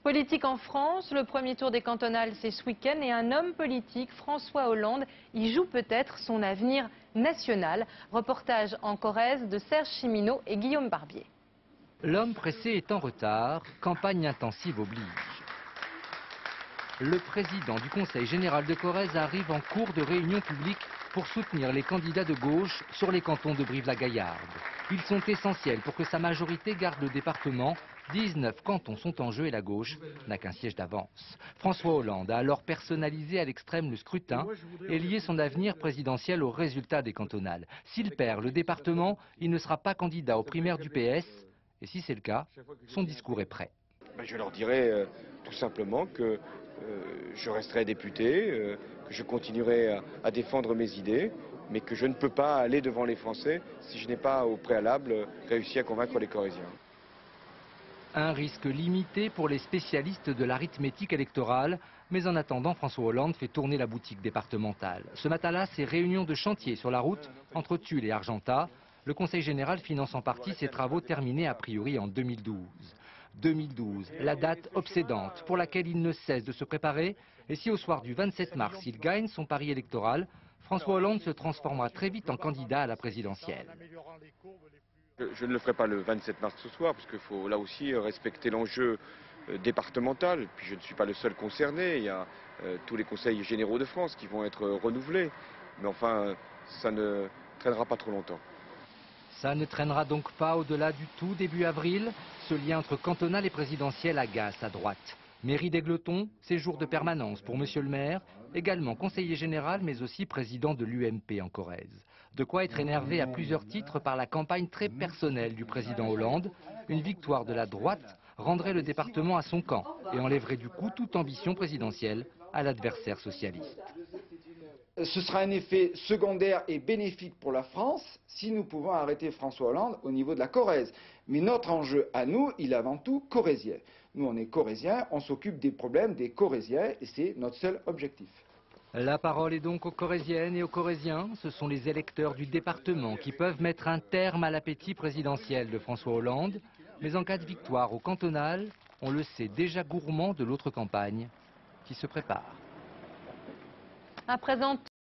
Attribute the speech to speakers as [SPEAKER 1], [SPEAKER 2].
[SPEAKER 1] Politique en France, le premier tour des cantonales c'est ce week-end et un homme politique, François Hollande, y joue peut-être son avenir national. Reportage en Corrèze de Serge Chimino et Guillaume Barbier.
[SPEAKER 2] L'homme pressé est en retard, campagne intensive oblige. Le président du Conseil général de Corrèze arrive en cours de réunion publique pour soutenir les candidats de gauche sur les cantons de Brive-la-Gaillarde. Ils sont essentiels pour que sa majorité garde le département. 19 cantons sont en jeu et la gauche n'a qu'un siège d'avance. François Hollande a alors personnalisé à l'extrême le scrutin et lié son avenir présidentiel aux résultats des cantonales. S'il perd le département, il ne sera pas candidat aux primaires du PS. Et si c'est le cas, son discours est prêt.
[SPEAKER 3] Je leur dirai tout simplement que je resterai député, que je continuerai à défendre mes idées, mais que je ne peux pas aller devant les Français si je n'ai pas au préalable réussi à convaincre les Corréziens.
[SPEAKER 2] Un risque limité pour les spécialistes de l'arithmétique électorale, mais en attendant, François Hollande fait tourner la boutique départementale. Ce matin-là, c'est réunion de chantier sur la route entre Tulle et Argentat. Le Conseil général finance en partie ses travaux terminés a priori en 2012. 2012, la date obsédante pour laquelle il ne cesse de se préparer. Et si au soir du 27 mars, il gagne son pari électoral, François Hollande se transformera très vite en candidat à la présidentielle.
[SPEAKER 3] Je ne le ferai pas le 27 mars ce soir, parce qu'il faut là aussi respecter l'enjeu départemental. Puis je ne suis pas le seul concerné, il y a tous les conseils généraux de France qui vont être renouvelés. Mais enfin, ça ne traînera pas trop longtemps.
[SPEAKER 2] Ça ne traînera donc pas au-delà du tout début avril. Ce lien entre cantonal et présidentiel agace à droite. Mairie d'Égletons, séjour de permanence pour monsieur le maire, également conseiller général mais aussi président de l'UMP en Corrèze. De quoi être énervé à plusieurs titres par la campagne très personnelle du président Hollande. Une victoire de la droite rendrait le département à son camp et enlèverait du coup toute ambition présidentielle à l'adversaire socialiste.
[SPEAKER 4] Ce sera un effet secondaire et bénéfique pour la France si nous pouvons arrêter François Hollande au niveau de la Corrèze. Mais notre enjeu à nous, il est avant tout corrézien. Nous, on est corréziens, on s'occupe des problèmes des Corréziens et c'est notre seul objectif.
[SPEAKER 2] La parole est donc aux Corréziennes et aux Corréziens. Ce sont les électeurs du département qui peuvent mettre un terme à l'appétit présidentiel de François Hollande. Mais en cas de victoire au cantonal, on le sait déjà gourmand de l'autre campagne qui se prépare.
[SPEAKER 1] À présent,